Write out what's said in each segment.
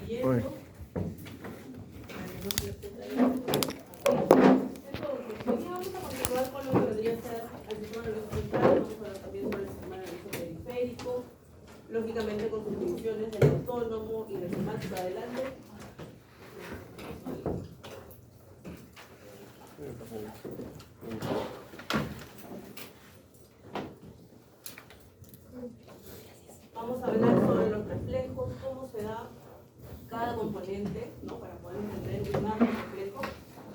Uy. Entonces, hoy vamos a continuar con lo que podría ser el sistema nervioso central, vamos a hablar también sobre el sistema nervioso periférico, lógicamente con sus divisiones del autónomo y del somático. Adelante. Vamos a hablar sobre los reflejos, cómo se da cada componente, ¿no? Para poder entender más los reflejos.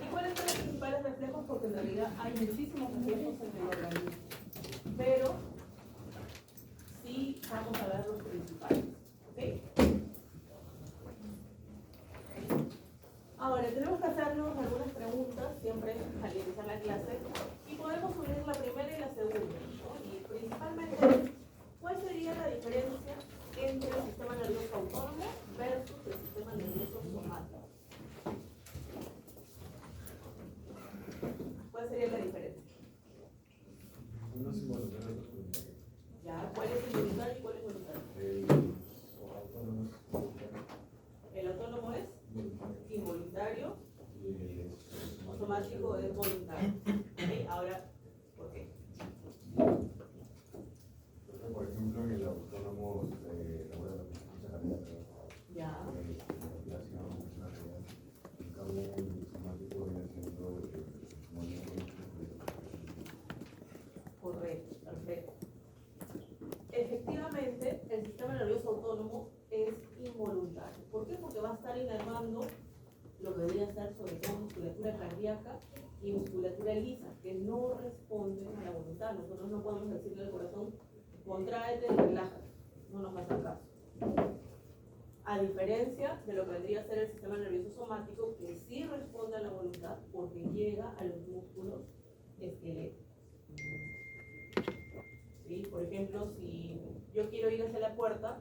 ¿Y cuáles son los principales reflejos? Porque en realidad hay muchísimos reflejos en el organismo. Pero sí vamos a ver los principales. ¿Ok? Ahora, tenemos que hacernos algunas preguntas siempre al iniciar la clase. Y podemos unir la primera y la segunda, ¿no? Y principalmente, ¿cuál sería la diferencia entre el sistema nervioso autónomo versus el sistema nervioso somático? ¿Cuál sería la diferencia? Uno es involuntario, otro es voluntario. ¿Ya? ¿Cuál es involuntario y cuál es voluntario? Autónomo es voluntario. El autónomo es Voluntario. involuntario, Y el somático es voluntario. ¿Ok? Ahora, ¿por qué? Porque, por ejemplo, en el autónomo se elabora la frecuencia cardíaca, Ya. la respiración, la realidad. En cambio, el somático viene siendo movimiento. Correcto, perfecto. Efectivamente, el sistema nervioso autónomo es involuntario. ¿Por qué? Porque va a estar inervando lo que debería ser sobre todo musculatura cardíaca y musculatura lisa, que no responden a la voluntad. Nosotros no podemos decirle al corazón, contráete y relájate. No nos va a hacer caso. A diferencia de lo que vendría a ser el sistema nervioso somático, que sí responde a la voluntad porque llega a los músculos esqueléticos. ¿Sí? Por ejemplo, si yo quiero ir hacia la puerta,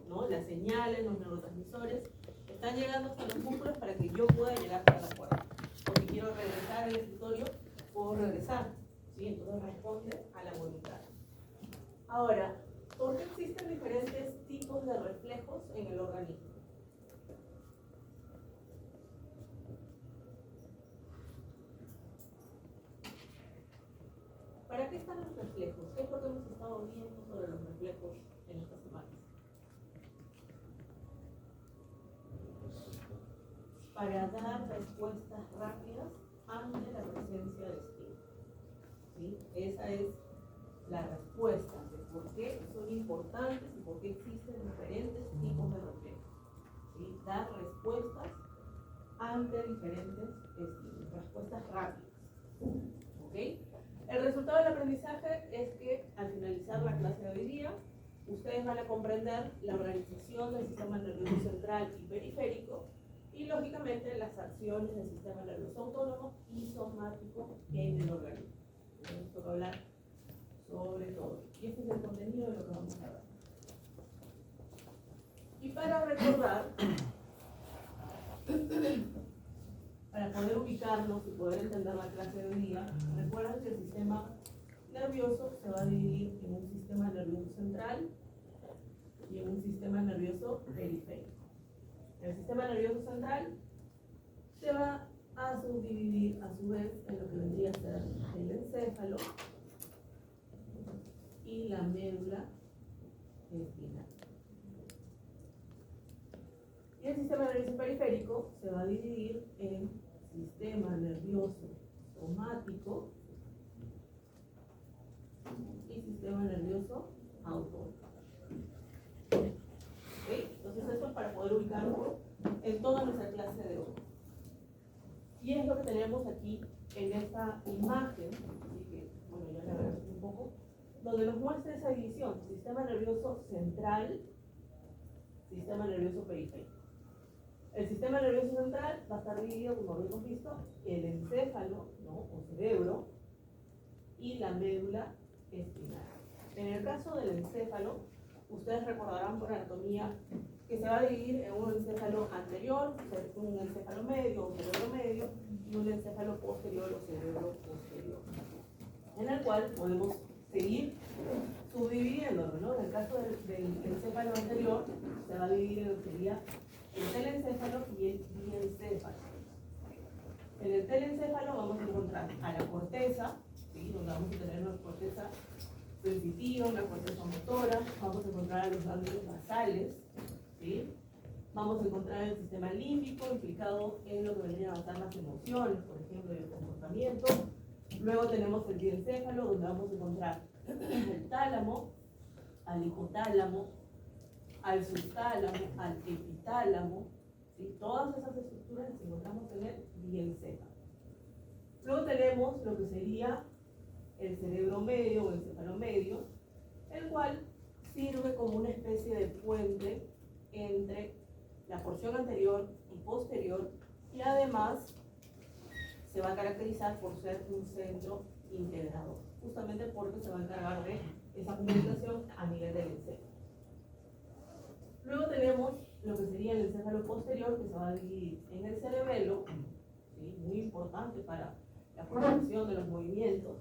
¿no? Las señales, los neurotransmisores están llegando hasta los músculos para que yo pueda llegar hasta la puerta. O si quiero regresar al escritorio, puedo regresar. ¿Sí? Entonces responde a la voluntad. Ahora, ¿por qué existen diferentes tipos de reflejos en el organismo? ¿Para qué están los reflejos? ¿Qué es lo que hemos estado viendo sobre los reflejos en estas semanas? Para dar respuestas rápidas ante la presencia de estímulos. ¿Sí? Esa es la respuesta de por qué son importantes y por qué existen diferentes tipos de reflejos. ¿Sí? Dar respuestas ante diferentes estímulos, respuestas rápidas. ¿Ok? El resultado del aprendizaje es que al finalizar la clase de hoy día, ustedes van a comprender la organización del sistema nervioso central y periférico y lógicamente las acciones del sistema nervioso autónomo y somático en el organismo. Tenemos que hablar sobre todo. Y este es el contenido de lo que vamos a ver. Y para recordar, para poder ubicarnos y poder entender la clase de hoy día, recuerden que el sistema nervioso se va a dividir en un sistema nervioso central y en un sistema nervioso periférico. El sistema nervioso central se va a subdividir a su vez en lo que vendría a ser el encéfalo y la médula espinal. Y el sistema nervioso periférico se va a dividir en sistema nervioso somático y sistema nervioso autónomo. ¿Okay? Entonces eso es para poder ubicarlo en toda nuestra clase de hoy. Y es lo que tenemos aquí en esta imagen, así que, bueno, ya le agradezco un poco, donde nos muestra esa división, sistema nervioso central, sistema nervioso periférico. El sistema nervioso central va a estar dividido, como lo hemos visto, el encéfalo, ¿no? O cerebro, y la médula espinal. En el caso del encéfalo, ustedes recordarán por anatomía que se va a dividir en un encéfalo anterior, un encéfalo medio o cerebro medio, y un encéfalo posterior o cerebro posterior, en el cual podemos seguir subdividiéndolo, ¿no? En el caso del encéfalo anterior, se va a dividir en lo que sería el telencéfalo y el diencéfalo. En el telencéfalo vamos a encontrar a la corteza, ¿sí? Donde vamos a tener una corteza sensitiva, una corteza motora, vamos a encontrar a los ganglios basales, ¿sí? Vamos a encontrar el sistema límbico implicado en lo que vendrían a ser las emociones, por ejemplo, y el comportamiento. Luego tenemos el diencéfalo, donde vamos a encontrar el tálamo, al hipotálamo, al subtálamo, al epitálamo, ¿sí? Todas esas estructuras las encontramos en el diencéfalo. Luego tenemos lo que sería el cerebro medio o el encéfalo medio, el cual sirve como una especie de puente entre la porción anterior y posterior, y además se va a caracterizar por ser un centro integrador, justamente porque se va a encargar de esa comunicación a nivel del encéfalo. Luego tenemos lo que sería el encéfalo posterior, que se va a dividir en el cerebelo, ¿sí? Muy importante para la coordinación de los movimientos,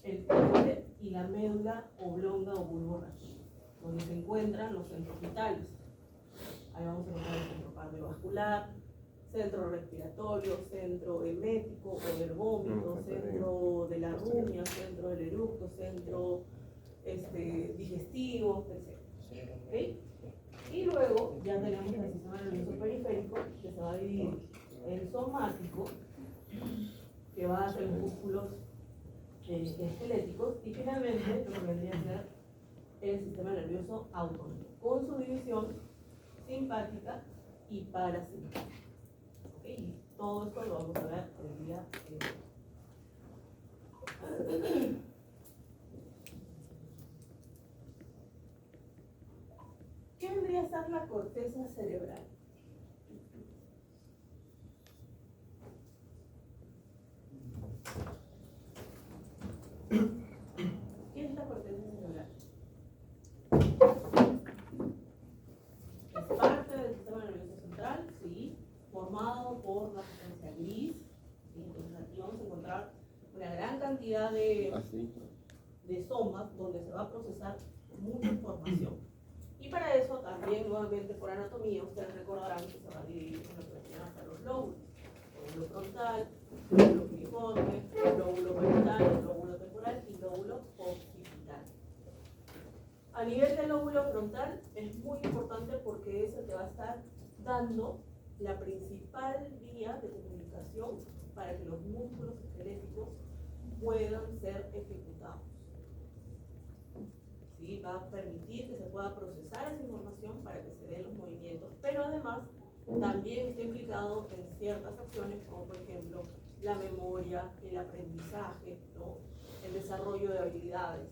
el puente y la médula oblonga o bulbo raquídeo, donde se encuentran los centros vitales. Ahí vamos a encontrar el centro cardiovascular, centro respiratorio, centro emético o del vómito, centro de la rumia, centro del eructo, centro digestivo, etc. ¿Okay? Y luego ya tenemos el sistema nervioso periférico, que se va a dividir en somático, que va a ser músculos esqueléticos, y finalmente lo que vendría a ser el sistema nervioso autónomo, con su división simpática y parasimpática. ¿Okay? Y todo esto lo vamos a ver el día de hoy. ¿Qué vendría a ser la corteza cerebral? ¿Qué es la corteza cerebral? Es parte del sistema nervioso central, sí, formado por la sustancia gris, ¿sí? Entonces aquí vamos a encontrar una gran cantidad de somas donde se va a procesar mucha información. Y para eso también, nuevamente por anatomía, ustedes recordarán que se va a dividir en lo que se llama los lóbulos: lóbulo frontal, lóbulo piriforme, lóbulo parietal, lóbulo temporal y lóbulo occipital. A nivel del lóbulo frontal es muy importante porque es el que va a estar dando la principal vía de comunicación para que los músculos esqueléticos puedan ser ejecutados. ¿Sí? Va a permitir que se pueda procesar esa información para que se den los movimientos, pero además también está implicado en ciertas acciones como por ejemplo la memoria, el aprendizaje, ¿no? El desarrollo de habilidades.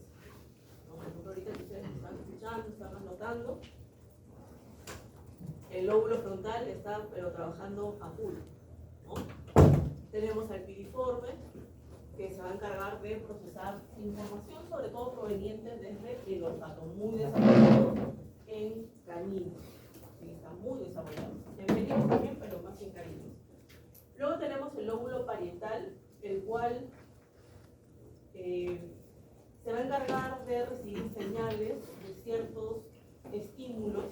¿No? Por ejemplo, ahorita que ustedes están escuchando, están anotando, el lóbulo frontal está pero trabajando a full, ¿no? Tenemos al piriforme, que se va a encargar de procesar información, sobre todo proveniente desde el olfato, muy desarrollado en caninos. Sí, está muy desarrollado. En felinos también, pero más en caninos. Luego tenemos el lóbulo parietal, el cual se va a encargar de recibir señales de ciertos estímulos,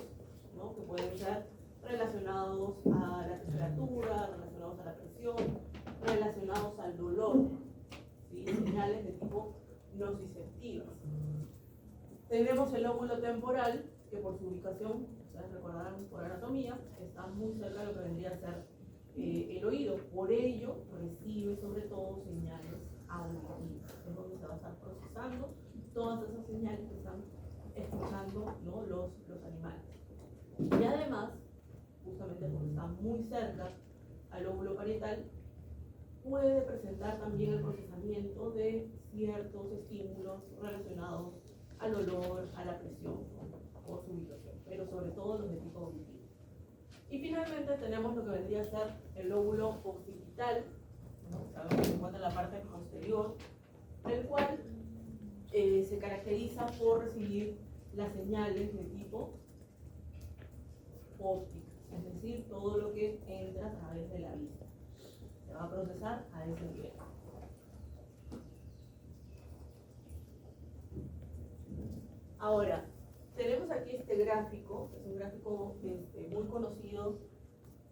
¿no? Que pueden ser relacionados a la temperatura, relacionados a la presión, relacionados al dolor. ¿Sí? Señales de tipo nociceptivas. Tenemos el lóbulo temporal, que por su ubicación, ustedes recordarán por anatomía, está muy cerca de lo que vendría a ser el oído. Por ello, recibe sobre todo señales auditivas. Es donde se va a estar procesando todas esas señales que están escuchando, ¿no? los animales. Y además, justamente porque está muy cerca al lóbulo parietal, puede presentar también el procesamiento de ciertos estímulos relacionados al olor, a la presión, por su ubicación, pero sobre todo los de tipo auditivo. Y finalmente tenemos lo que vendría a ser el lóbulo occipital, ¿no? Sabemos que se encuentra en la parte posterior, el cual se caracteriza por recibir las señales de tipo óptica, es decir, todo lo que entra a través de la vista se va a procesar a ese nivel. Ahora, tenemos aquí este gráfico, es un gráfico muy conocido,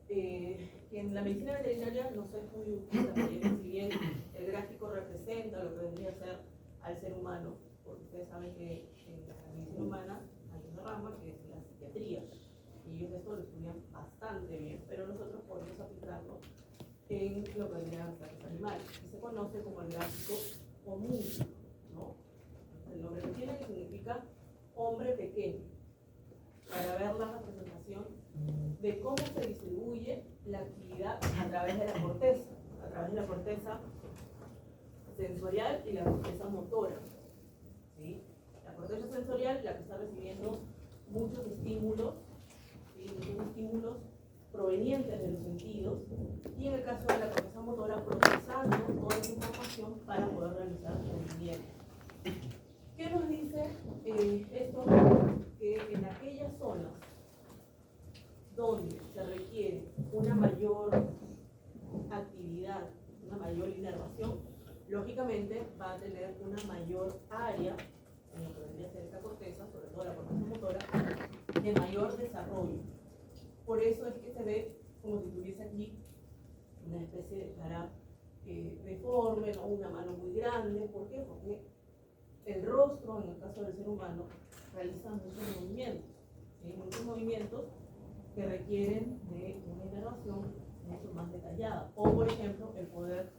que en la medicina veterinaria no se es muy útil, si bien el gráfico representa lo que vendría a ser al ser humano, porque ustedes saben que en la medicina humana hay una rama que es la psiquiatría, y ellos esto lo estudian bastante bien, pero nosotros podemos aplicarlo en lo que vendrían a ser los animales, y se conoce como el gráfico homúnculo, ¿no? El nombre que tiene, que significa hombre pequeño, para ver la representación de cómo se distribuye la actividad a través de la corteza sensorial y la corteza motora, ¿sí? La corteza sensorial, la que está recibiendo muchos estímulos, ¿sí? Muchos estímulos provenientes de los sentidos, y en el caso de la corteza motora, procesando toda esa información para poder realizar movimientos. ¿Qué nos dice esto? Que en aquellas zonas donde se requiere una mayor actividad, una mayor inervación, lógicamente va a tener una mayor área, en lo que vendría a ser esta corteza, sobre todo la corteza motora, de mayor desarrollo. Por eso es que se ve como si tuviese aquí una especie de cara deforme, ¿no? Una mano muy grande. ¿Por qué? Porque el rostro, en el caso del ser humano, realiza muchos movimientos, ¿sí? Muchos movimientos que requieren de una inervación mucho más detallada. O, por ejemplo, el poder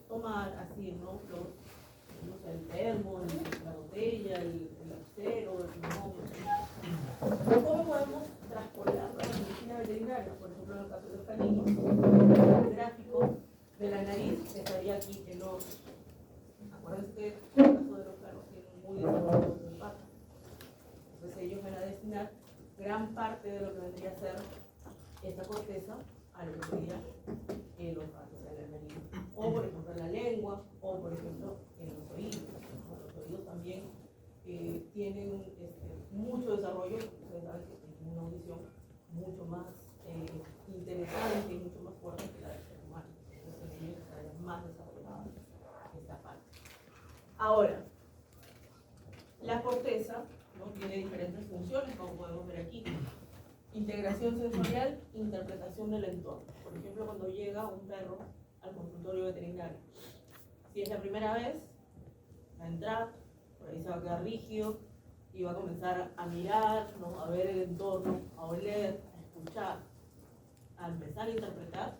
tomar así, ¿no? El termo, la botella, el lapicero, el limón. ¿Cómo podemos traspolarlo a la medicina veterinaria? Por ejemplo, en el caso de los caninos, el gráfico de la nariz estaría aquí en los. Acuérdense que en el caso de los perros tienen muy desarrollados los olfatos. Entonces ellos van a destinar gran parte de lo que vendría a ser esta corteza a lo que sería el olfato, o sea, la nariz. O por ejemplo en la lengua, o por ejemplo en los oídos. Los oídos también tienen mucho desarrollo, porque ustedes saben que tienen una audición mucho más interesante y mucho más fuerte que la del ser humano. Entonces ellos estarían más desarrollados esta parte. Ahora, la corteza, ¿no? Tiene diferentes funciones, como podemos ver aquí. Integración sensorial, interpretación del entorno. Por ejemplo, cuando llega un perro al consultorio veterinario, si es la primera vez, va a entrar, por ahí se va a quedar rígido y va a comenzar a mirar, ¿no? A ver el entorno, a oler, a escuchar, a empezar a interpretar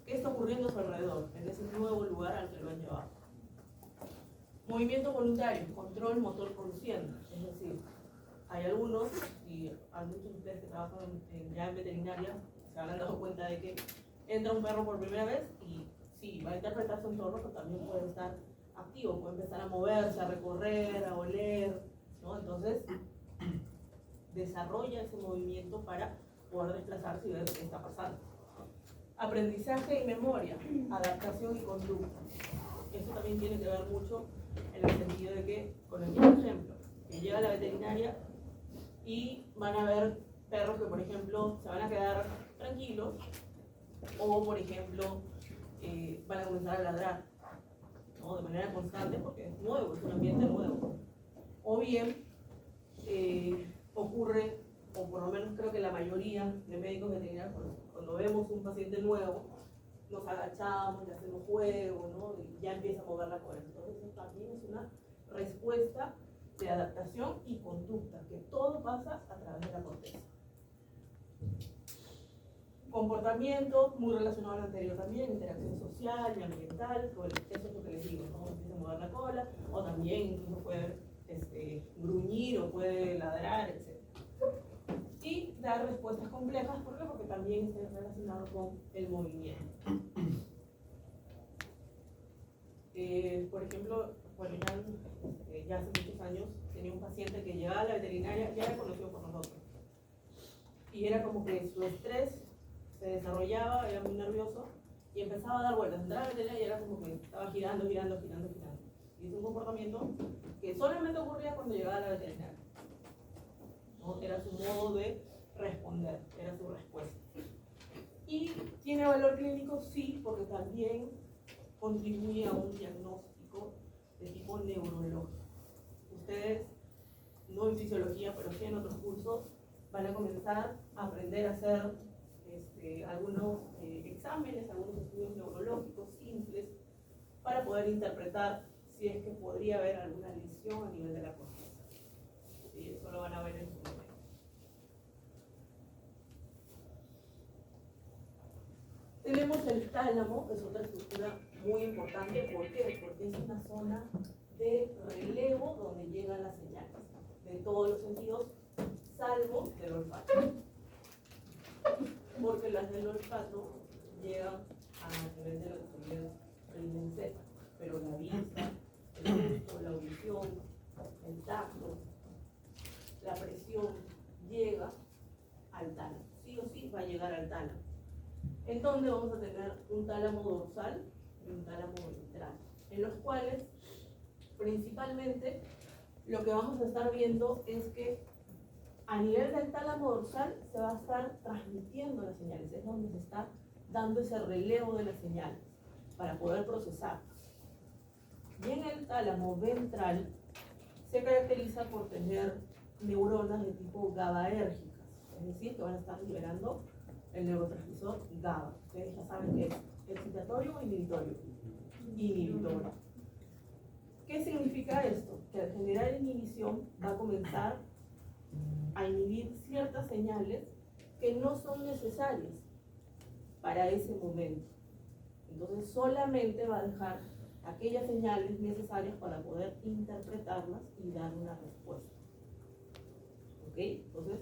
qué está ocurriendo a su alrededor, en ese nuevo lugar al que lo han llevado. Movimiento voluntario, control motor consciente, es decir, hay algunos, y hay muchos de ustedes que trabajan ya en veterinaria, se habrán dado cuenta de que entra un perro por primera vez y sí, va a interpretar su entorno, pero también puede estar activo, puede empezar a moverse, a recorrer, a oler, ¿no? Entonces, desarrolla ese movimiento para poder desplazarse y ver qué está pasando. Aprendizaje y memoria, adaptación y conducta. Eso también tiene que ver mucho en el sentido de que, con el mismo ejemplo, que llega a la veterinaria y van a ver perros que, por ejemplo, se van a quedar tranquilos o, por ejemplo, van a comenzar a ladrar, ¿no? De manera constante porque es nuevo, es un ambiente nuevo. O bien, ocurre, o por lo menos creo que la mayoría de médicos veterinarios, cuando vemos un paciente nuevo, nos agachamos, le hacemos juego, ¿no? Y ya empieza a mover la cola. Entonces, eso también es una respuesta de adaptación y conducta, que todo pasa a través de la corteza. Comportamiento, muy relacionado al anterior también, interacción social y ambiental, eso es lo que les digo, ¿no? Empieza a mover la cola, o también incluso puede gruñir o puede ladrar, etc. Y dar respuestas complejas, ¿por qué? Porque también está relacionado con el movimiento. Por ejemplo, bueno, ya hace muchos años tenía un paciente que llegaba a la veterinaria, ya era conocido por nosotros, y era como que su estrés se desarrollaba, era muy nervioso, y empezaba a dar vueltas. Entraba a la veterinaria y era como que estaba girando. Y es un comportamiento que solamente ocurría cuando llegaba a la veterinaria, ¿no? Era su modo de responder, era su respuesta. ¿Y tiene valor clínico? Sí, porque también contribuye a un diagnóstico de tipo neurológico. Ustedes no en fisiología, pero sí en otros cursos, van a comenzar a aprender a hacer algunos exámenes, algunos estudios neurológicos simples para poder interpretar si es que podría haber alguna lesión a nivel de la corteza. Y eso lo van a ver en su momento. Tenemos el tálamo, que es otra estructura muy importante. ¿Por qué? Porque es una zona de relevo donde llegan las señales de todos los sentidos, salvo del olfato. Porque las del olfato llegan a nivel de lo que sería el encéfalo, pero la vista, el gusto, la audición, el tacto, la presión, llega al tálamo. Sí o sí va a llegar al tálamo. En donde vamos a tener un tálamo dorsal y un tálamo ventral, en los cuales principalmente lo que vamos a estar viendo es que a nivel del tálamo dorsal se va a estar transmitiendo las señales, es donde se está dando ese relevo de las señales para poder procesar. Y en el tálamo ventral se caracteriza por tener neuronas de tipo GABAérgicas, es decir, que van a estar liberando el neurotransmisor GABA. Ustedes ya saben qué es, excitatorio o inhibitorio. Inhibitorio. ¿Qué significa esto? Que al generar inhibición va a comenzar a inhibir ciertas señales que no son necesarias para ese momento. Entonces solamente va a dejar aquellas señales necesarias para poder interpretarlas y dar una respuesta. ¿Ok? Entonces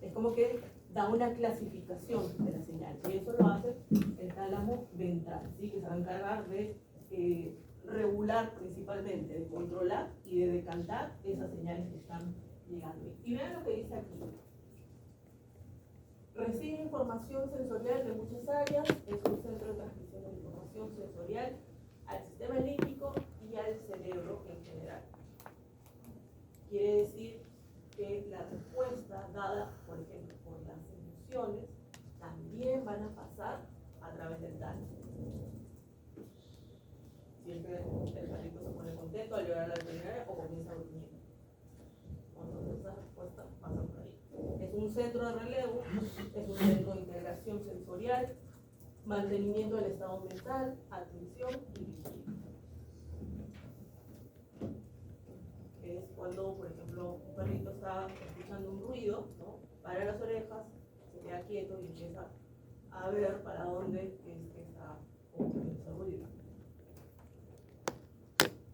es como que da una clasificación de las señales y eso lo hace el tálamo ventral, ¿sí? Que se va a encargar de regular principalmente, de controlar y de decantar esas señales que están llegando. Y vean lo que dice aquí. Recibe información sensorial de muchas áreas, es un centro de transmisión de información sensorial al sistema límbico y al cerebro en general. Quiere decir que la respuesta dada, por ejemplo, por las emociones, también van a pasar a través del tálamo. Siempre el perrito se pone contento al llorar a la veterinaria o comienza a dormir. Entonces esa respuesta pasa por ahí. Es un centro de relevo, es un centro de integración sensorial, mantenimiento del estado mental, atención y vigilia. Es cuando, por ejemplo, un perrito está escuchando un ruido, ¿no? Para las orejas, se queda quieto y empieza a ver para dónde es que está ocurriendo ese ruido.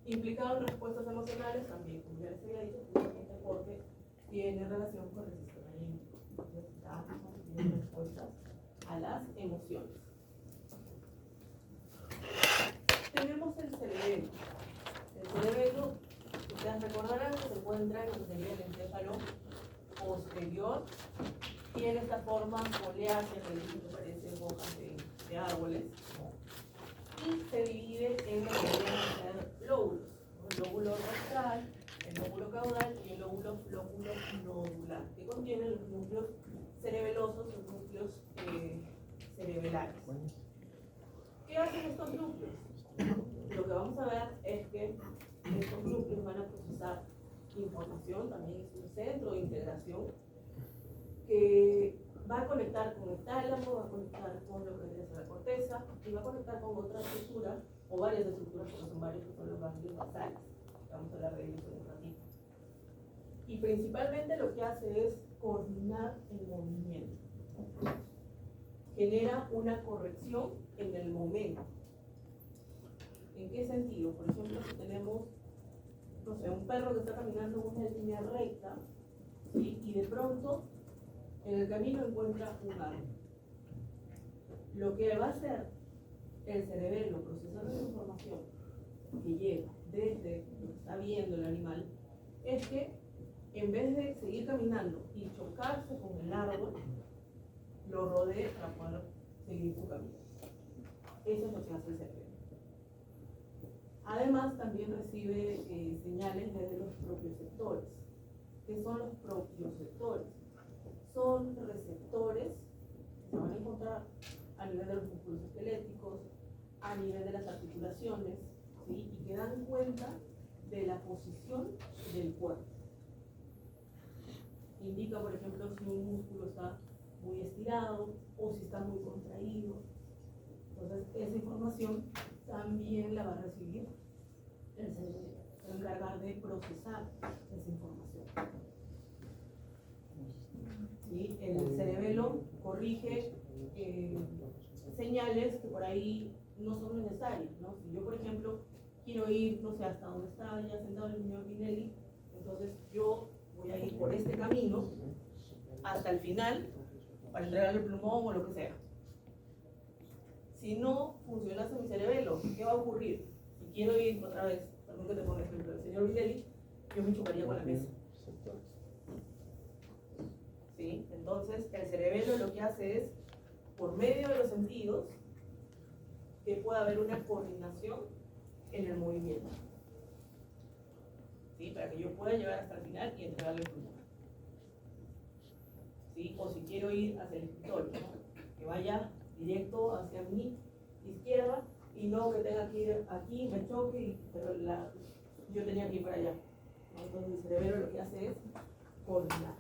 Implicado en respuestas emocionales también, como ya les había dicho, justamente porque tiene relación con el sistema límbico. Entonces, da respuestas a las emociones. Tenemos el cerebelo. El cerebelo, ustedes recordarán que se encuentra en lo que sería el encéfalo posterior. Tiene esta forma foliácea que parece hojas de árboles, ¿no? Y se divide en lo que deberían ser lóbulos, ¿no? El lóbulo rostral, el lóbulo caudal y el lóbulo nodular, que contienen los núcleos cerebelosos, los núcleos cerebelares. ¿Qué hacen estos núcleos? Lo que vamos a ver es que estos núcleos van a procesar información, también es un centro de integración que va a conectar con el tálamo, va a conectar con lo que es la corteza y va a conectar con otras estructuras o varias estructuras, porque son varios que son los ganglios basales. Vamos a hablar de ellos en un ratito. Y principalmente lo que hace es coordinar el movimiento. Genera una corrección en el momento. ¿En qué sentido? Por ejemplo, si tenemos, no sé, un perro que está caminando en una línea recta, ¿sí? Y de pronto en el camino encuentra un árbol. Lo que va a hacer el cerebelo procesando la información que llega desde lo que está viendo el animal es que en vez de seguir caminando y chocarse con el árbol, lo rodee para poder seguir su camino. Eso es lo que hace el cerebelo. Además, también recibe señales desde los propioceptores. ¿Qué son los propioceptores? Son receptores que se van a encontrar a nivel de los músculos esqueléticos, a nivel de las articulaciones, ¿sí? Y que dan cuenta de la posición del cuerpo. indica, por ejemplo, si un músculo está muy estirado o si está muy contraído. Entonces, esa información también la va a recibir el cerebelo, se va a encargar de procesar esa información. ¿Sí? El cerebelo corrige señales que por ahí no son necesarias, ¿no? Si yo, por ejemplo, quiero ir, no sé, hasta donde está ya sentado el señor Vinelli, entonces yo voy a ir por este camino hasta el final para entregarle el plumón o lo que sea. Si no funcionase mi cerebelo, ¿qué va a ocurrir? Si quiero ir otra vez, perdón que te ponga el ejemplo del señor Vinelli, yo me chocaría con la mesa. ¿Sí? Entonces, el cerebelo lo que hace es, por medio de los sentidos, que pueda haber una coordinación en el movimiento. ¿Sí? Para que yo pueda llegar hasta el final y entregarle el pulmón. ¿Sí? O si quiero ir hacia el escritorio, ¿no? Que vaya directo hacia mi izquierda y no que tenga que ir aquí, me choque, pero yo tenía que ir para allá. ¿No? Entonces el cerebro lo que hace es coordinar.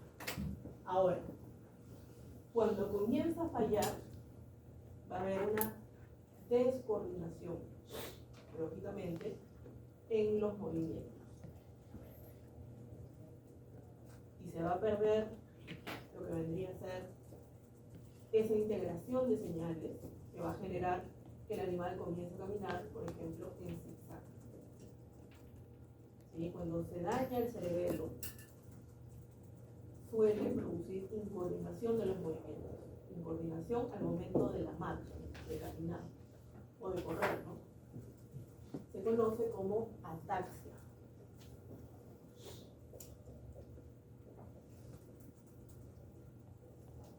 Ahora, cuando comienza a fallar, va a haber una descoordinación, lógicamente, en los movimientos. Y se va a perder lo que vendría a ser esa integración de señales que va a generar que el animal comience a caminar, por ejemplo, en zigzag. ¿Sí? Cuando se daña el cerebelo, suele producir incoordinación de los movimientos, incoordinación al momento de la marcha, de caminar o de correr, ¿no? Se conoce como ataxia.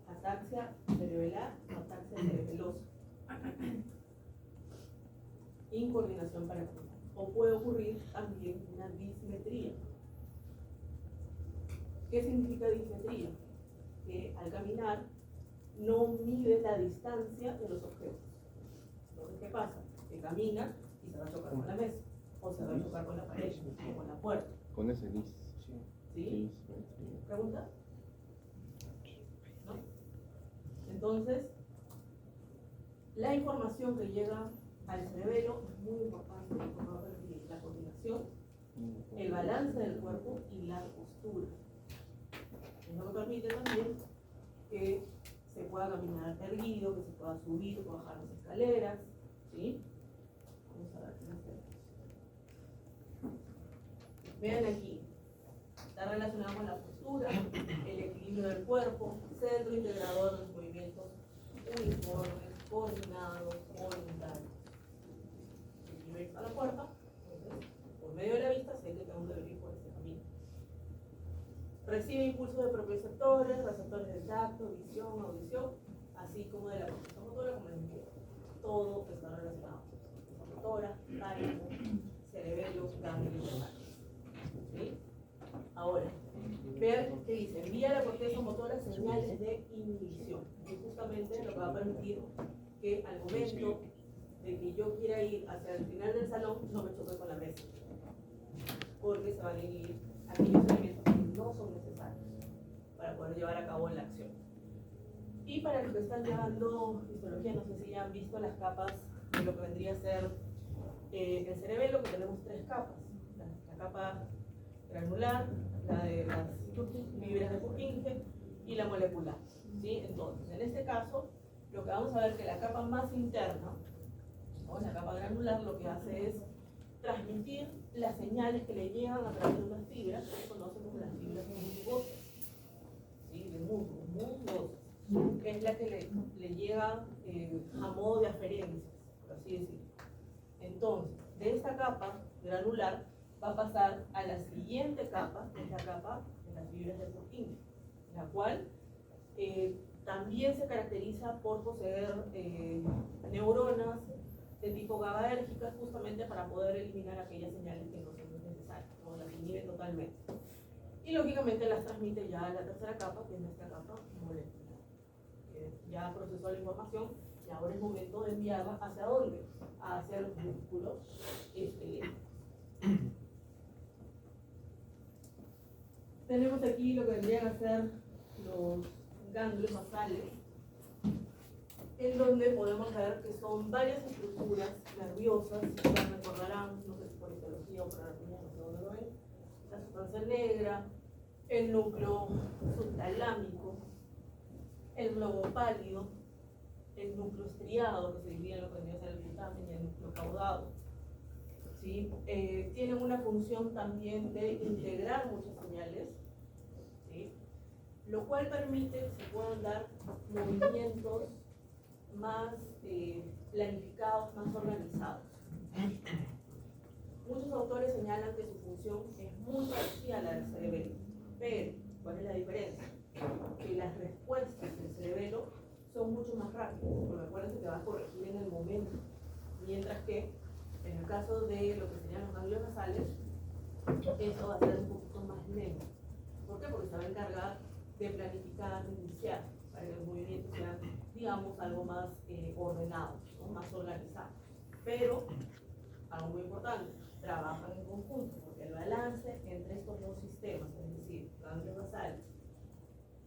Ataxia cerebelar, ataxia cerebelosa. Incoordinación para caminar. O puede ocurrir también una dismetría. ¿Qué significa dismetría? Que al caminar no mide la distancia de los objetos. Entonces, ¿qué pasa? Que camina y se va a chocar con la mesa, o se va a chocar con la pared, o con la puerta. Con ese dis. ¿Sí? ¿Pregunta? ¿No? Entonces, la información que llega al cerebelo es muy importante porque va a permitir la coordinación, el balance del cuerpo y la postura. Eso me permite también que se pueda caminar erguido, que se pueda subir o bajar las escaleras, ¿sí? Vamos a ver qué más tenemos. Vean aquí, está relacionado con la postura, el equilibrio del cuerpo, centro integrador de los movimientos uniformes, coordinados, voluntarios. Si yo ir a la puerta, entonces, por medio de la vista, sé que tengo que venir por este camino. Recibe impulsos de propioceptores, receptores de tacto, visión, audición, así como de la corteza motora, como les dije. Todo está relacionado. Corteza motora, tálamo, cerebelo, ganglios nervales. ¿Sí? Ahora, vean que dice, envía a la corteza motora señales de inhibición. Y justamente lo que va a permitir que al momento de que yo quiera ir hacia el final del salón, no me choque con la mesa. Porque se van a inhibir aquellos elementos que no son necesarios para poder llevar a cabo la acción. Y para los que están llevando histología, no sé si ya han visto las capas de lo que vendría a ser el cerebelo, que tenemos tres capas. La capa granular, la de las fibras de Purkinje y la molecular. ¿Sí? Entonces, en este caso, lo que vamos a ver es que la capa más interna, o la capa granular, lo que hace es transmitir las señales que le llegan a través de unas fibras que se conocen como las fibras musgosas, ¿sí? De musgo, musgosas, que es la que le llega a modo de aferencias, por así decirlo. Entonces, de esta capa granular va a pasar a la siguiente capa, que es la capa de las fibras de Purkinje, la cual también se caracteriza por poseer neuronas de tipo GABAérgicas, justamente para poder eliminar aquellas señales que no son necesarias, no las inhibe totalmente. Y lógicamente las transmite ya a la tercera capa, que es nuestra capa molecular, que ya procesó la información y ahora es momento de enviarla hacia dónde, hacia los músculos esqueléticos. Tenemos aquí lo que vendrían a ser los ganglios basales, en donde podemos ver que son varias estructuras nerviosas, si ustedes recordarán, no sé si por histología o por anatomía, no sé dónde lo ven, la sustancia negra, el núcleo subtalámico, el globo pálido, el núcleo estriado, que se divide en lo que vendría a ser el putamen y el núcleo caudado. ¿Sí? Tienen una función también de integrar muchas señales, ¿sí? Lo cual permite que se puedan dar movimientos más planificados, más organizados. Muchos autores señalan que su función es muy parecida a la del cerebelo, pero ¿cuál es la diferencia? Que las respuestas del cerebelo son mucho más rápidas, porque acuérdense que va a corregir en el momento, mientras que en el caso de lo que serían los ganglios basales, eso va a ser un poquito más lento. ¿Por qué? Porque se va a encargar de planificar, de iniciar, para que los movimientos sean, digamos, algo más ordenados, ¿no? Más organizados. Pero, algo muy importante, trabajan en conjunto, porque el balance entre estos dos sistemas, es decir, ganglios basales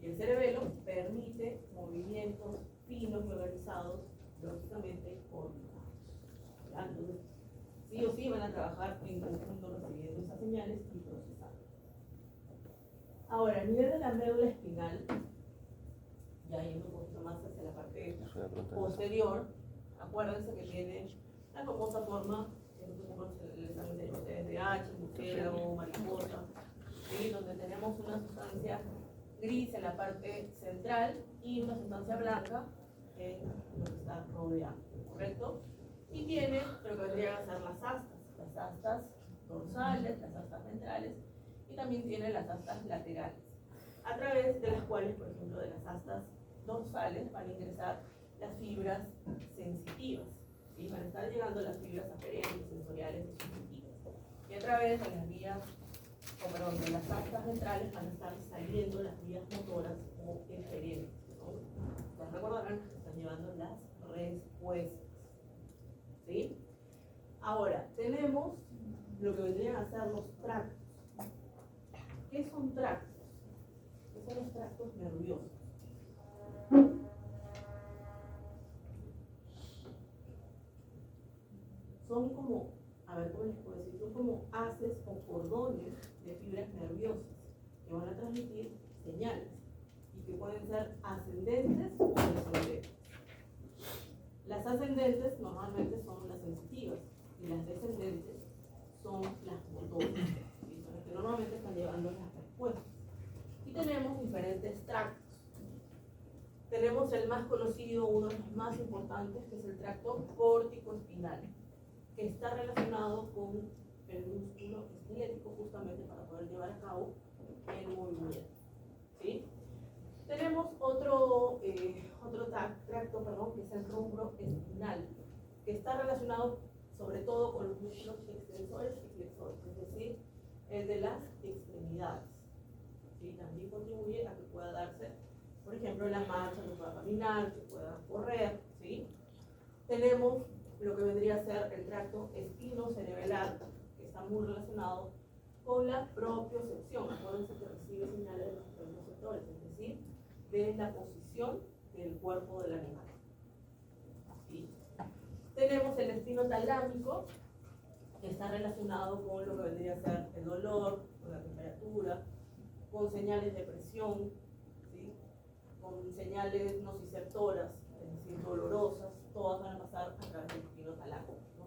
y el cerebelo, permite movimientos finos y organizados, lógicamente coordinados. ¿Ya? Entonces, sí o sí van a trabajar en conjunto recibiendo esas señales y procesando. Ahora, a nivel de la médula espinal, ya yendo un poquito más hacia la parte posterior, acuérdense que tiene la famosa forma, que nosotros el examen de TSH, murciélago, mariposa, ¿sí? Donde tenemos una sustancia gris en la parte central y una sustancia blanca en lo que está rodeando, ¿correcto? Y tiene lo que vendrían a ser las astas dorsales, las astas ventrales, y también tiene las astas laterales, a través de las cuales, por ejemplo, de las astas dorsales van a ingresar las fibras sensitivas, ¿sí? Van a estar llegando las fibras aferentes, sensoriales y sensitivas, y a través de las vías, de las astas ventrales van a estar saliendo las vías motoras o eferentes, ¿no? Ustedes recordarán que están llevando las respuestas, ¿sí? Ahora, tenemos lo que vendrían a ser los tractos. ¿Qué son tractos? ¿Qué son los tractos nerviosos? Son como, a ver cómo les puedo decir, son como haces o cordones de fibras nerviosas que van a transmitir señales y que pueden ser ascendentes o descendentes. Las ascendentes normalmente son las sensitivas y las descendentes son las motoras, ¿sí? Son las que normalmente están llevando las respuestas. Y tenemos diferentes tractos. Tenemos el más conocido, uno de los más importantes, que es el tracto córtico-espinal, que está relacionado con el músculo esquelético justamente para poder llevar a cabo el movimiento, ¿sí? Tenemos otro tracto, que es el rubro espinal, que está relacionado sobre todo con los músculos extensores y flexores, es decir, el de las extremidades, ¿sí? También contribuye a que pueda darse, por ejemplo, en la marcha, que pueda caminar, que pueda correr, ¿sí? Tenemos lo que vendría a ser el tracto espinocerebelar, que está muy relacionado con la propiocepción. Acuérdense que recibe señales de los propioceptores, es decir, de la posición del cuerpo del animal, ¿sí? Tenemos el espinotalámico, que está relacionado con lo que vendría a ser el dolor, con la temperatura, con señales de presión, ¿sí? Con señales nociceptoras, es decir, dolorosas, todas van a pasar a través del espinotalámico, ¿no?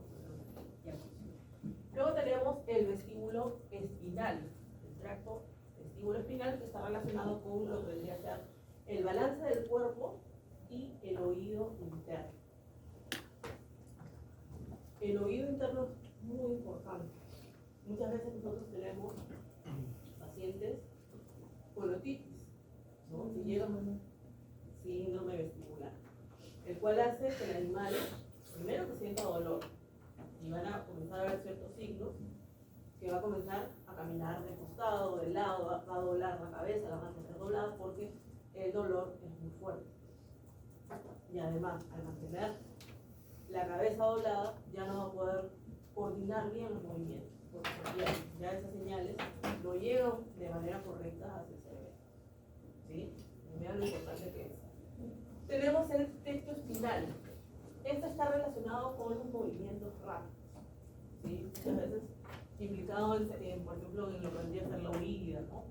Luego tenemos el vestíbulo espinal, el tracto vestíbulo espinal, que está relacionado con lo que vendría a ser el balance del cuerpo y el oído interno. El oído interno es muy importante. Muchas veces nosotros tenemos pacientes con otitis, ¿no? Que llegan con síndrome vestibular, el cual hace que el animal, primero que sienta dolor, y van a comenzar a ver ciertos signos, que va a comenzar a caminar de costado, de lado, va a doblar la cabeza, la va a mantener doblada porque el dolor es muy fuerte. Y además, al mantener la cabeza doblada, ya no va a poder coordinar bien los movimientos. ya esas señales no llegan de manera correcta hacia el cerebro. ¿Sí? Vean lo importante que es. Tenemos el texto espinal. Esto está relacionado con los movimientos rápidos. ¿Sí? Muchas veces implicado por ejemplo, en lo que vendría a ser la huida, ¿no?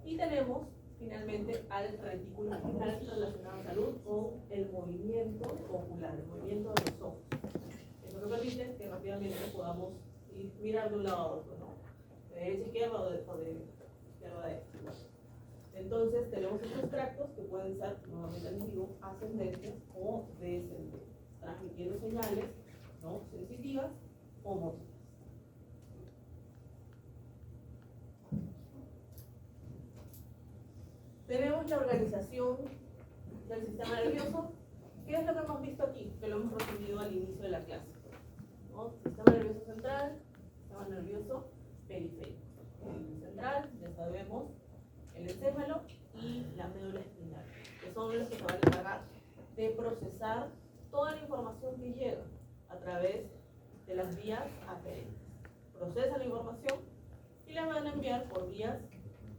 Y tenemos finalmente al retículo espinal relacionado a salud con el movimiento ocular, el movimiento de los ojos. Eso que permite que rápidamente podamos ir mirar de un lado a otro, ¿no? De derecha a izquierda o de izquierda a derecha. Entonces tenemos estos tractos que pueden ser, nuevamente les digo, ascendentes o descendentes, transmitiendo señales, ¿no?, sensitivas o motoras. Tenemos la organización del sistema nervioso. ¿Qué es lo que hemos visto aquí? Que lo hemos recibido al inicio de la clase, ¿no? Sistema nervioso central, sistema nervioso periférico. El central, ya sabemos, el encéfalo y la médula espinal, que son los que se van a encargar de procesar toda la información que llega a través de las vías aferentes. Procesan la información y la van a enviar por vías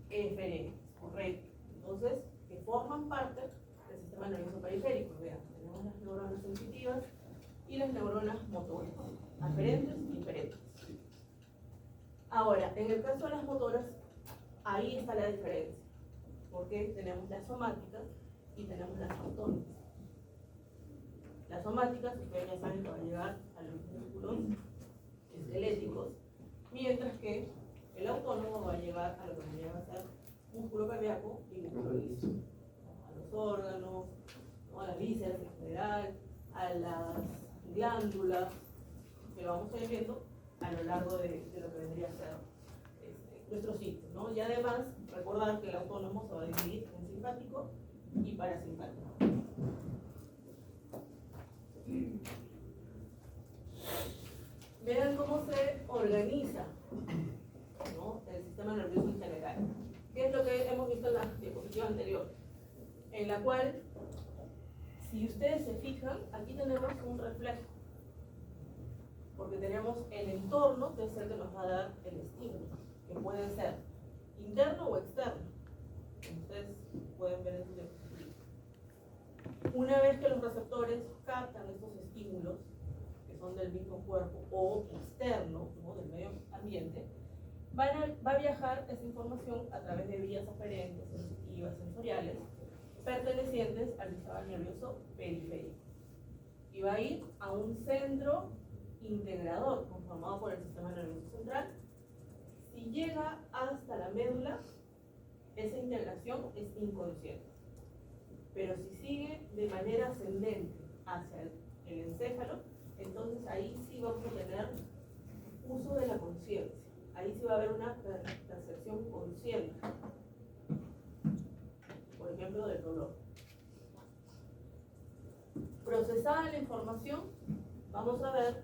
eferentes, correcto. Entonces, que forman parte del sistema nervioso periférico. Vean, tenemos las neuronas sensitivas y las neuronas motoras, aferentes y inferentes. Ahora, en el caso de las motoras, ahí está la diferencia, porque tenemos las somáticas y tenemos las autónomas. Las somáticas, ustedes ya saben que van a llegar a los músculos esqueléticos, mientras que el autónomo va a llegar a lo que vendría a ser músculo cardíaco y músculo liso, a los órganos, ¿no?, a las vísceras en general, a las glándulas, que lo vamos a ir viendo a lo largo de lo que vendría a ser nuestro ciclo, ¿no? Y además, recordar que el autónomo se va a dividir en simpático y parasimpático. Vean cómo se organiza, ¿no?, el sistema nervioso en general. ¿Qué es lo que hemos visto en la diapositiva anterior? En la cual, si ustedes se fijan, aquí tenemos un reflejo, porque tenemos el entorno, que es el que nos va a dar el estímulo, que puede ser interno o externo, como ustedes pueden ver en su diapositiva. Una vez que los receptores captan estos estímulos, que son del mismo cuerpo o externo, ¿no?, del medio ambiente, va a viajar esa información a través de vías aferentes, sensitivas, sensoriales, pertenecientes al sistema nervioso periférico. Y va a ir a un centro integrador conformado por el sistema nervioso central. Si llega hasta la médula, esa integración es inconsciente. Pero si sigue de manera ascendente hacia el encéfalo, entonces ahí sí vamos a tener uso de la conciencia. Ahí sí va a haber una percepción consciente, por ejemplo, del dolor. Procesada la información, vamos a ver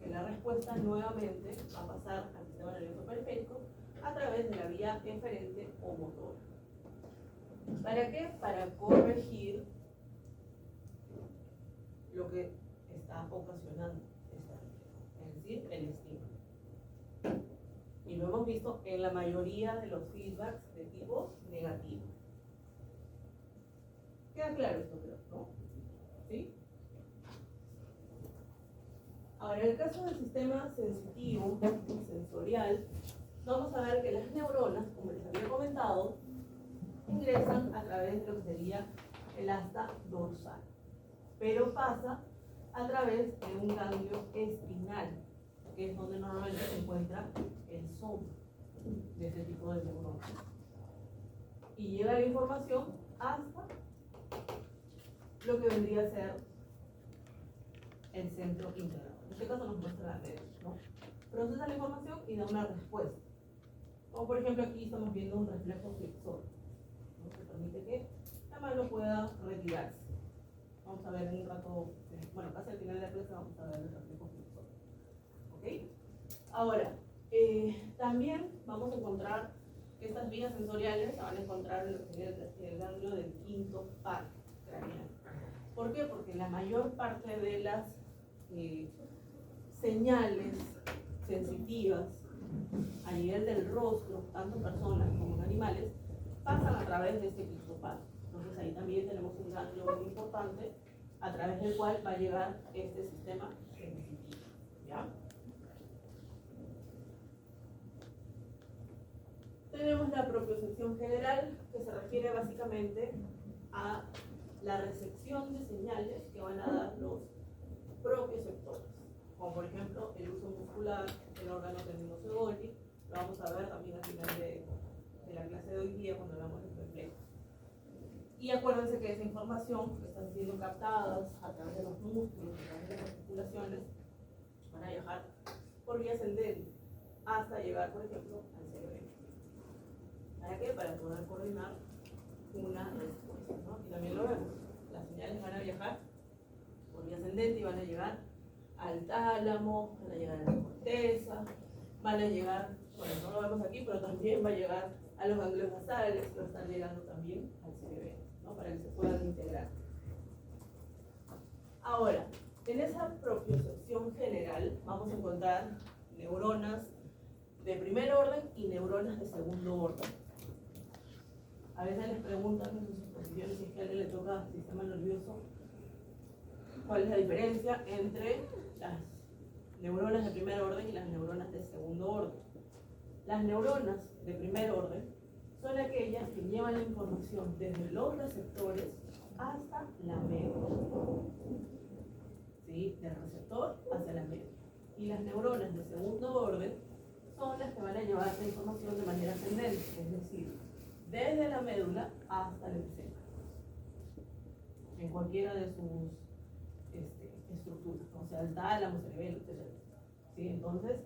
que la respuesta nuevamente va a pasar al sistema nervioso periférico a través de la vía eferente o motora. ¿Para qué? Para corregir lo que está ocasionando esta reacción, es decir, el estímulo. Y lo hemos visto en la mayoría de los feedbacks de tipo negativo. ¿Queda claro esto, creo, no? ¿Sí? Ahora, en el caso del sistema sensitivo, sensorial, vamos a ver que las neuronas, como les había comentado, ingresan a través de lo que sería el asta dorsal, pero pasa a través de un ganglio espinal, que es donde normalmente se encuentra el soma de este tipo de neuronas. Y llega la información hasta lo que vendría a ser el centro integrador. En este caso nos muestra la red, ¿no? Procesa la información y da una respuesta. Como por ejemplo aquí estamos viendo un reflejo flexor, ¿no?, que permite que la mano pueda retirarse. Vamos a ver en un rato, bueno, casi al final de la clase vamos a ver el reflejo flexor. ¿Ok? Ahora, también vamos a encontrar que estas vías sensoriales se van a encontrar en lo que sería el ganglio del quinto par craneal. ¿Por qué? Porque la mayor parte de las señales sensitivas a nivel del rostro, tanto en personas como en animales, pasan a través de este criptopado. Entonces ahí también tenemos un ganglio muy importante a través del cual va a llegar este sistema sensitivo. ¿Ya? Tenemos la propiocepción general, que se refiere básicamente a la recepción de señales que van a dar los propioceptores, como por ejemplo el uso muscular, el órgano tendinoso de Golgi. Lo vamos a ver también al final de la clase de hoy día cuando hablamos de reflejos. Y acuérdense que esa información que están siendo captadas a través de los músculos, a través de las articulaciones, van a viajar por vía ascendente hasta llegar, por ejemplo, al cerebro. ¿Para qué? Para poder coordinar una respuesta, ¿no? Y también lo vemos. Las señales van a viajar por vía ascendente y van a llegar al tálamo, van a llegar a la corteza, van a llegar, bueno, no lo vemos aquí, pero también va a llegar a los ganglios basales, pero están llegando también al cerebro, ¿no? Para que se puedan integrar. Ahora, en esa propiocepción general vamos a encontrar neuronas de primer orden y neuronas de segundo orden. A veces les preguntan en sus exposiciones si es que a alguien le toca sistema nervioso, cuál es la diferencia entre las neuronas de primer orden y las neuronas de segundo orden. Las neuronas de primer orden son aquellas que llevan la información desde los receptores hasta la médula. ¿Sí? Del receptor hacia la médula. Y las neuronas de segundo orden son las que van a llevar la información de manera ascendente, es decir, desde la médula hasta el encéfalo, en cualquiera de sus estructuras, o sea, el tálamo, cerebelo, etc. ¿Sí? Entonces,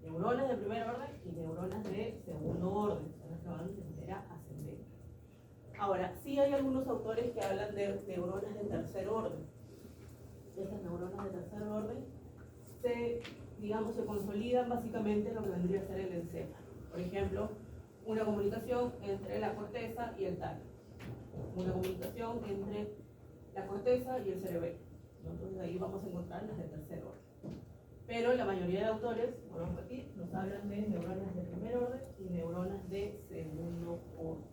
neuronas de primer orden y neuronas de segundo orden son las que van de manera ascendente. Ahora, sí hay algunos autores que hablan de neuronas de tercer orden. Estas neuronas de tercer orden se consolidan básicamente en lo que vendría a ser el encéfalo. Por ejemplo, una comunicación entre la corteza y el tálamo, una comunicación entre la corteza y el cerebelo. Entonces ahí vamos a encontrar las de tercer orden. Pero la mayoría de autores, por repetir, nos hablan de neuronas de primer orden y neuronas de segundo orden.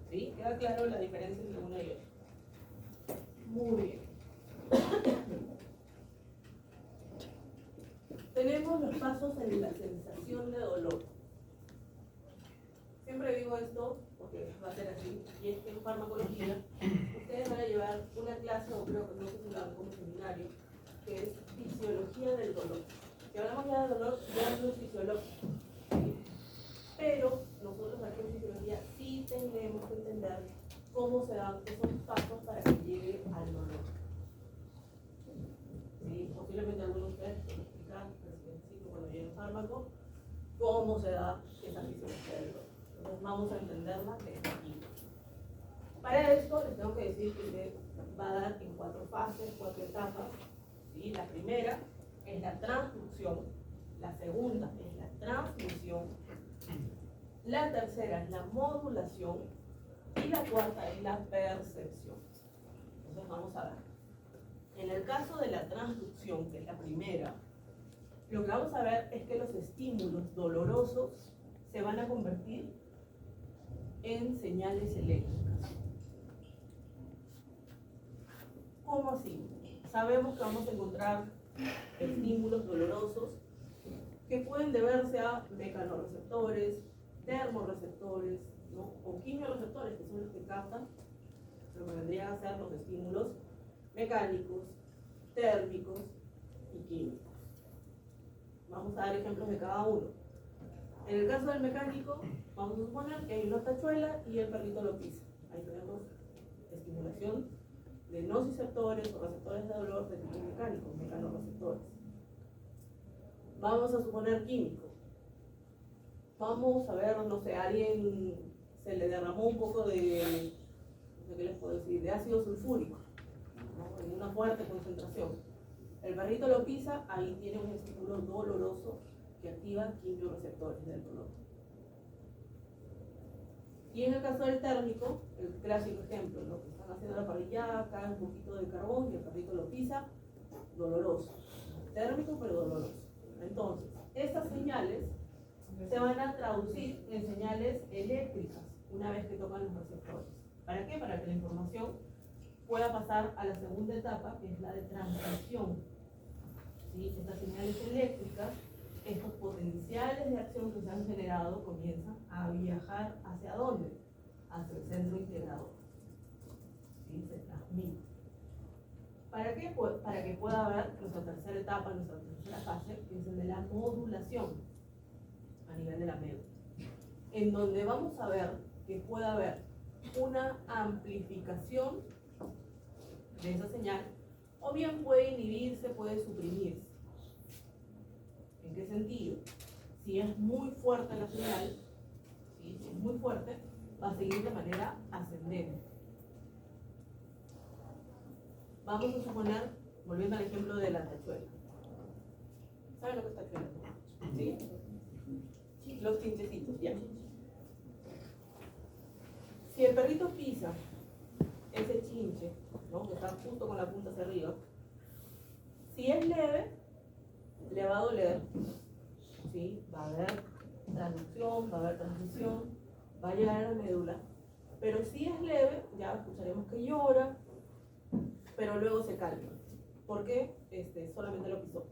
¿Sí? ¿Queda claro la diferencia entre una y otra? Muy bien. Tenemos los pasos en la sensación de dolor. Siempre digo esto porque va a ser así, y es que en farmacología ustedes van a llevar una clase, o creo que no sé si la como seminario, que es fisiología del dolor. Si hablamos ya de dolor, ya no es fisiológico, ¿sí? Pero nosotros aquí en fisiología sí tenemos que entender cómo se dan esos pasos para que llegue al dolor. ¿Sí? Posiblemente algunos de ustedes pueden explicar cuando llegue el fármaco cómo se da esa fisiología del dolor. Entonces vamos a entenderla desde aquí. Para esto les tengo que decir que se va a dar en 4 fases, 4 etapas. ¿Sí? La primera es la transducción, la segunda es la transmisión, la tercera es la modulación y la cuarta es la percepción. Entonces vamos a ver. En el caso de la transducción, que es la primera, lo que vamos a ver es que los estímulos dolorosos se van a convertir en señales eléctricas. ¿Cómo así? Sabemos que vamos a encontrar estímulos dolorosos que pueden deberse a mecanorreceptores, termorreceptores, ¿no? O quimiorreceptores, que son los que captan lo que vendrían a ser los estímulos mecánicos, térmicos y químicos. Vamos a dar ejemplos de cada uno. En el caso del mecánico, vamos a suponer que hay una tachuela y el perrito lo pisa. Ahí tenemos estimulación de nociceptores o receptores de dolor de tipo mecánico, mecanorreceptores. Vamos a suponer químico. Vamos a ver, no sé, a alguien se le derramó un poco de, no sé qué les puedo decir, de ácido sulfúrico, ¿no? En una fuerte concentración. El perrito lo pisa, ahí tiene un estímulo doloroso que activa quimioreceptores del dolor. Y en el caso del térmico, el clásico ejemplo, lo que están haciendo la parrilla, cae un poquito de carbón y el perrito lo pisa, doloroso. Térmico pero doloroso. Entonces, estas señales se van a traducir en señales eléctricas una vez que tocan los receptores. ¿Para qué? Para que la información pueda pasar a la segunda etapa, que es la de transmisión. ¿Sí? Estas señales eléctricas, estos potenciales de acción que se han generado comienzan a viajar ¿hacia dónde? Hacia el centro integrador. ¿Sí? Se transmite. ¿Para qué? Pues para que pueda haber nuestra tercera etapa, nuestra tercera fase, que es el de la modulación a nivel de la médula, en donde vamos a ver que puede haber una amplificación de esa señal, o bien puede inhibirse, puede suprimirse. ¿En qué sentido? Si es muy fuerte la señal, ¿sí? Si es muy fuerte, va a seguir de manera ascendente. Vamos a suponer, volviendo al ejemplo de la tachuela. ¿Saben lo que es tachuela? ¿Sí? Los chinchecitos, ya. Si el perrito pisa ese chinche, ¿no? Que está justo con la punta hacia arriba, si es leve, le va a doler, ¿sí? Va a haber traducción, va a haber transmisión, va a llegar a la médula, pero si es leve, ya escucharemos que llora, pero luego se calma, porque solamente lo pisó.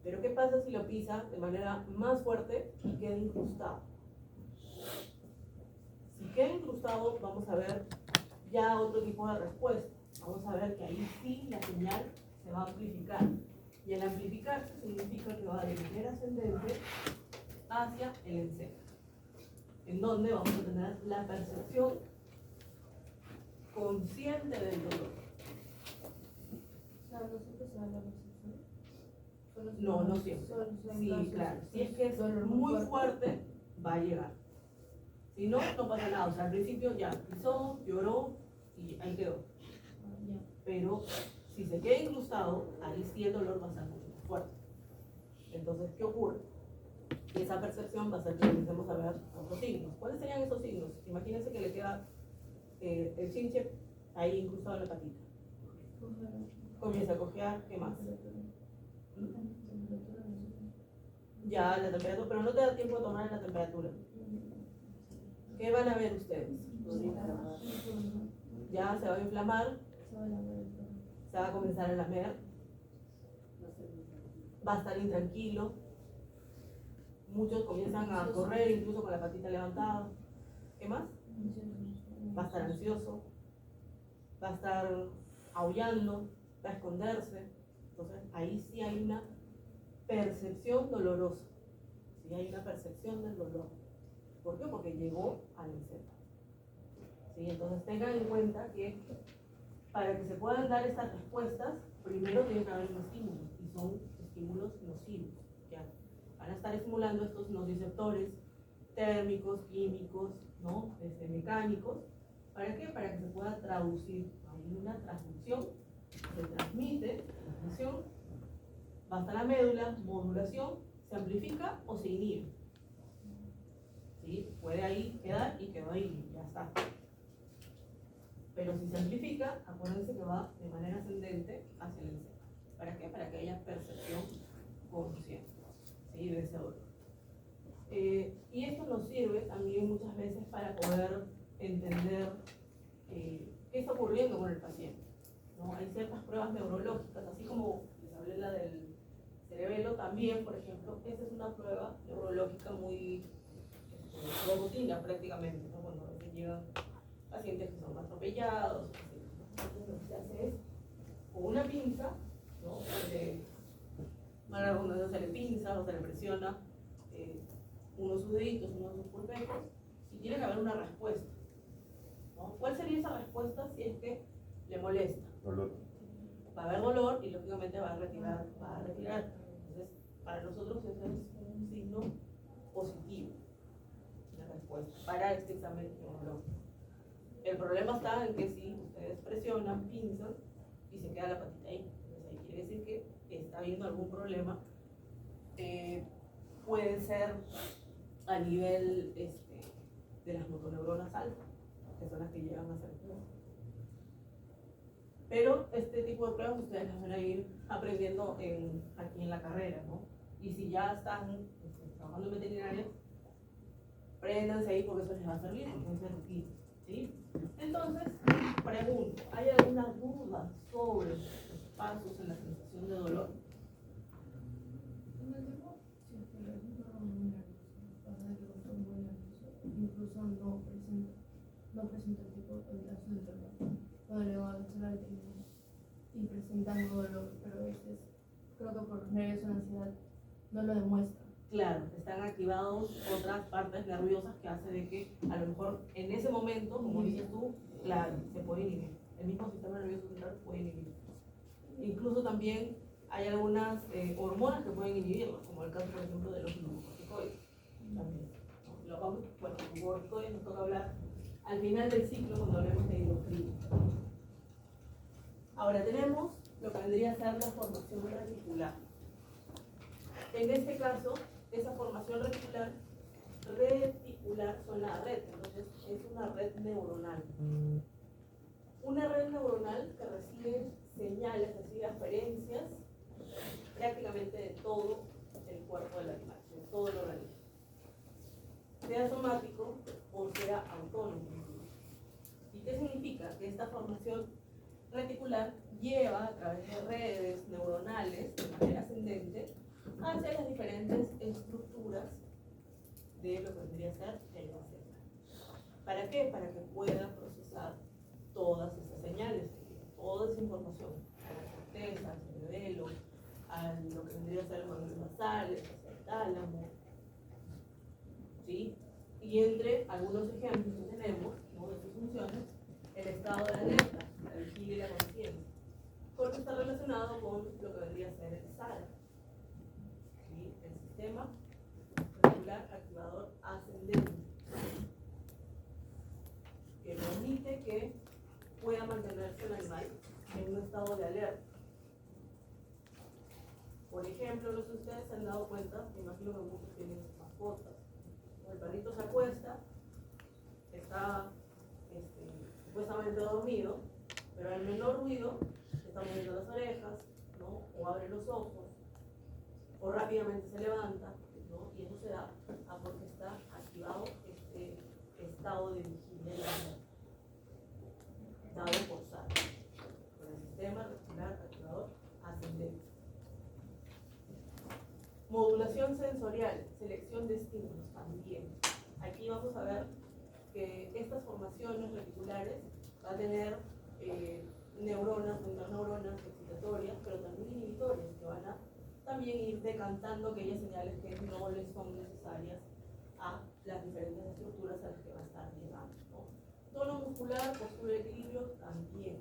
Pero ¿qué pasa si lo pisa de manera más fuerte y queda incrustado? Si queda incrustado, vamos a ver ya otro tipo de respuesta. Vamos a ver que ahí sí la señal se va a amplificar. Y el amplificarse significa que va de manera ascendente hacia el encéfalo, en donde vamos a tener la percepción consciente del dolor. No, no siempre. Sí, claro. Si es que es muy fuerte, va a llegar. Si no, no pasa nada. O sea, al principio ya pisó, lloró y ahí quedó. Pero si se queda incrustado, ahí sí el dolor va a ser mucho más fuerte. Entonces, ¿qué ocurre? Esa percepción va a ser que empecemos a ver otros signos. ¿Cuáles serían esos signos? Imagínense que le queda el chinche ahí incrustado en la patita. Comienza a cojear, ¿qué más? Ya, la temperatura, pero no te da tiempo de tomar la temperatura. ¿Qué van a ver ustedes? Ya se va a inflamar, se va a comenzar a lamer, va a estar intranquilo, muchos comienzan a correr incluso con la patita levantada. ¿Qué más? Va a estar ansioso, va a estar aullando, va a esconderse. Entonces ahí sí hay una percepción dolorosa, sí hay una percepción del dolor. ¿Por qué? Porque llegó al encéfalo. ¿Sí? Entonces tengan en cuenta que para que se puedan dar estas respuestas, primero tiene que haber un estímulo, y son estímulos nocivos, que van a estar estimulando estos nociceptores térmicos, químicos, ¿no? Mecánicos. ¿Para qué? Para que se pueda traducir. Hay una transducción, se transmite, transmisión, va hasta la médula, modulación, se amplifica o se inhibe. ¿Sí? Puede ahí quedar y quedó ahí, ya está. Pero si se amplifica, acuérdense que va de manera ascendente hacia el encéfalo. ¿Para qué? Para que haya percepción consciente, ¿sí? De ese dolor. Y esto nos sirve también muchas veces para poder entender qué está ocurriendo con el paciente, ¿no? Hay ciertas pruebas neurológicas, así como les hablé la del cerebelo, también, por ejemplo, esta es una prueba neurológica muy de rutina prácticamente, ¿no? Cuando a veces llegan pacientes que son atropellados, entonces lo que se hace es con una pinza, ¿no? Algunos se le pinza o se le presiona uno de sus deditos, uno de sus pulpecos, y tiene que haber una respuesta, ¿no? ¿Cuál sería esa respuesta si es que le molesta? Dolor. Va a haber dolor y lógicamente va a retirar, Entonces, para nosotros eso es un signo positivo, la respuesta para este examen neurológico. El problema está en que si ustedes presionan, pinzan y se queda la patita ahí, entonces ahí quiere decir que está habiendo algún problema. Puede ser a nivel de las motoneuronas altas, que son las que llegan a ser pruebas. Pero este tipo de pruebas ustedes las van a ir aprendiendo aquí en la carrera, ¿no? Y si ya están trabajando en veterinaria, préndanse ahí porque eso les va a servir, porque es de rutina, ¿sí? Entonces, pregunto, ¿hay alguna duda sobre los pasos en la sensación de dolor? En el tiempo, si es que el ejemplo pasa de que lo son muy nervioso, incluso no presenta el tipo de alteración de dolor. Cuando le va a echar y presentan dolor, pero a veces creo que por nervios o ansiedad no lo demuestra. Claro, están activados otras partes nerviosas que hace de que a lo mejor en ese momento, como dices tú, claro, se puede inhibir. El mismo sistema nervioso central puede inhibir. Incluso también hay algunas hormonas que pueden inhibirlo, como el caso, por ejemplo, de los glucocorticoides. También, ¿no? Bueno, los glucocorticoides nos toca hablar al final del ciclo cuando hablemos de endocrino. Ahora tenemos lo que vendría a ser la formación reticular. En este caso, esa formación reticular son la red, entonces es una red neuronal. Una red neuronal que recibe señales, recibe aferencias prácticamente de todo el cuerpo del animal, de todo el organismo, sea somático o sea autónomo. ¿Y qué significa? Que esta formación reticular lleva a través de redes neuronales de manera ascendente hacia las diferentes estructuras de lo que vendría a ser el célula. ¿Para qué? Para que pueda procesar todas esas señales, toda esa información, a la corteza, al cerebelo, a lo que vendría a ser los ganglios basales, hacia el tálamo, ¿sí? Y entre algunos ejemplos que tenemos, ¿no?, de sus funciones, el estado de alerta, la vigilia y la conciencia, porque está relacionado con lo que vendría a ser el SARA, ¿sí?, el sistema reticular activador ascendente, que permite que pueda mantenerse el animal en un estado de alerta. Por ejemplo, no sé si ustedes se han dado cuenta, me imagino que muchos tienen mascotas. El perrito se acuesta, está supuestamente dormido, pero al menor ruido está moviendo las orejas, ¿no?, o abre los ojos, o rápidamente se levanta, ¿no?, y eso se da a porque está activado este estado de vigilia y alerta, dado por SAR, por el sistema reticular activador ascendente. Modulación sensorial, selección de estímulos también. Aquí vamos a ver que estas formaciones reticulares van a tener neuronas, interneuronas excitatorias, pero también inhibitorias, que van a también ir decantando aquellas señales que no les son necesarias a las diferentes estructuras a las que va a estar llegando, ¿no? Tono muscular, postura y equilibrio también.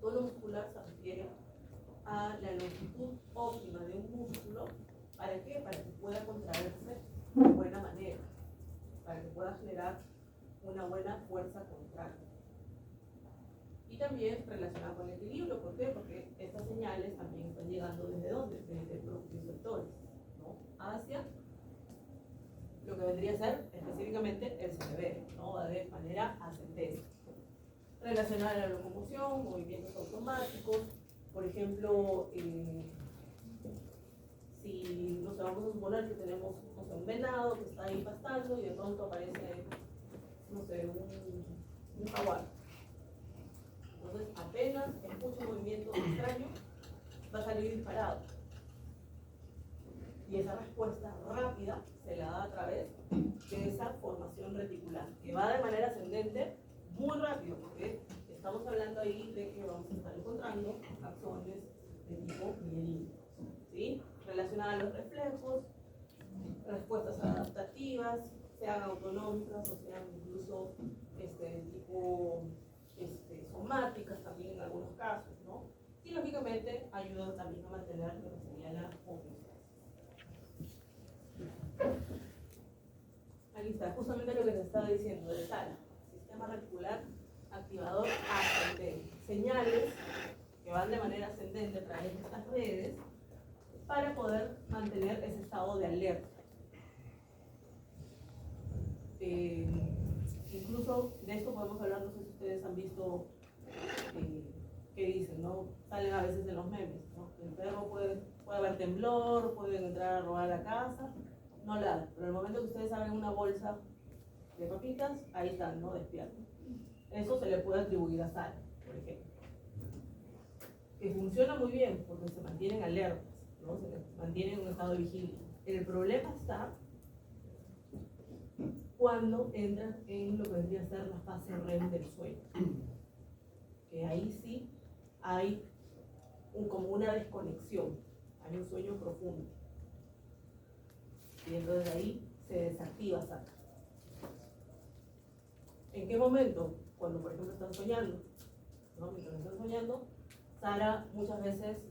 Tono muscular se refiere a la longitud óptima de un músculo. ¿Para qué? Para que pueda contraerse de buena manera, para que pueda generar una buena fuerza contraria. Y también relacionado con el equilibrio. ¿Por qué? Porque estas señales también están llegando ¿desde dónde? Desde propioceptores, ¿no?, hacia lo que vendría a ser específicamente el cerebelo, ¿no?, va de manera ascendente. Relacionada a la locomoción, movimientos automáticos, por ejemplo, si nos vamos a suponer que tenemos, no sé, un venado que está ahí pastando y de pronto aparece, no sé, un jaguar. Entonces, apenas escucha un movimiento extraño, va a salir disparado. Y esa respuesta rápida se la da a través de esa formación reticular, que va de manera ascendente muy rápido, porque estamos hablando ahí de que vamos a estar encontrando axones de tipo mielínico, ¿sí?, relacionadas a los reflejos, respuestas adaptativas, sean autonómicas o sean incluso tipo somáticas también en algunos casos, ¿no? Y lógicamente ayudan también a mantener lo que sería la homeostasis. Aquí está, justamente lo que se estaba diciendo del SARA, sistema reticular activador ascendente. Señales que van de manera ascendente a través de estas redes para poder mantener ese estado de alerta. Incluso de esto podemos hablar, no sé si ustedes han visto que dicen, ¿no? Salen a veces en los memes, ¿no? El perro puede haber temblor, pueden entrar a robar la casa, no ladra. Pero el momento que ustedes abren una bolsa de papitas, ahí están, ¿no? Despiertos. Eso se le puede atribuir a Sara, por ejemplo. Que funciona muy bien porque se mantienen alertas, ¿no? Se mantienen en un estado de vigilia. El problema está cuando entran en lo que vendría a ser la fase REM del sueño. Que ahí sí hay como una desconexión, hay un sueño profundo. Y entonces ahí se desactiva Sara. ¿En qué momento? Cuando, por ejemplo, están soñando, ¿no? Mientras están soñando, Sara muchas veces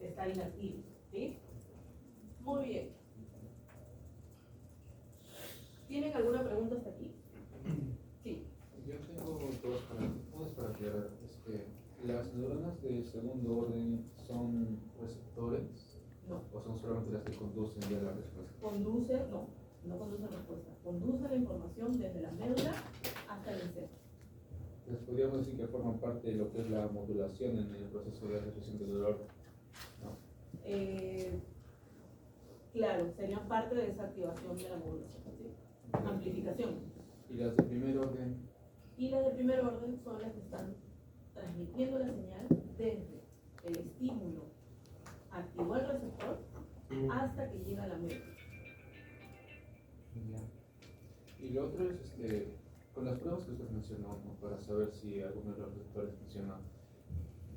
está inactiva, ¿sí? Muy bien. ¿Tienen alguna pregunta hasta aquí? Sí. Yo tengo dos unas para aclarar. ¿Las neuronas de segundo orden son receptores? No. ¿O son solamente las que conducen ya la respuesta? Conduce, no conduce respuesta. Conduce la información desde la médula hasta el cerebro. Entonces podríamos decir que forman parte de lo que es la modulación en el proceso de reducción del dolor, ¿no? Claro, serían parte de esa activación de la modulación, ¿sí? Amplificación. ¿Y las de primer orden? Y las de primer orden son las que están transmitiendo la señal desde el estímulo activó el receptor hasta que llega a la médula. Y lo otro es, con las pruebas que usted mencionó, ¿no? Para saber si alguno de los receptores funciona,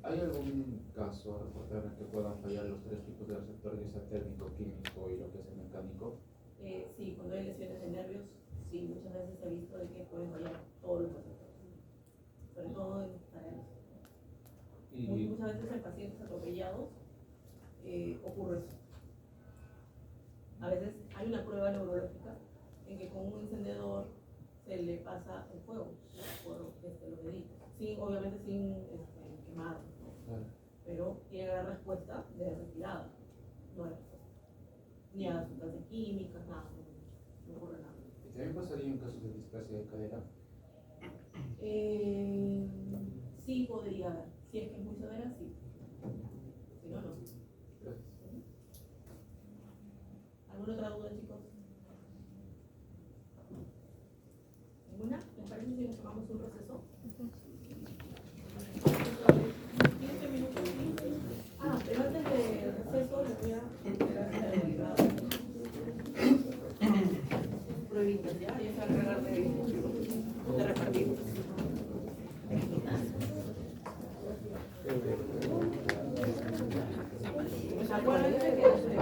¿hay algún caso a reportar en que puedan fallar los tres tipos de receptores, ya sea térmico, químico y lo que es el mecánico? Sí, cuando hay lesiones de nervios, sí, muchas veces se ha visto de que pueden fallar todos los receptores, sobre todo en tareas. Y Muchas veces en pacientes atropellados ocurre eso. A veces hay una prueba neurológica en que con un encendedor se le pasa el fuego, ¿no? Por los deditos, obviamente sin quemar, ¿no? claro. Pero tiene la respuesta de retirada, no de respuesta. Ni a sustancias químicas, nada, no ocurre nada. ¿Y también pasaría en casos de displasia de cadera? Sí podría haber, si es que es muy severa, sí. Si no, no. Gracias. ¿Alguna otra duda, chicos? ¿Ninguna? ¿Les parece si nos tomamos un receso? 15 minutos. Pero antes de receso les voy a entregar pruebitas, ¿ya? Y se va a encargar de repartir. Acuérdense que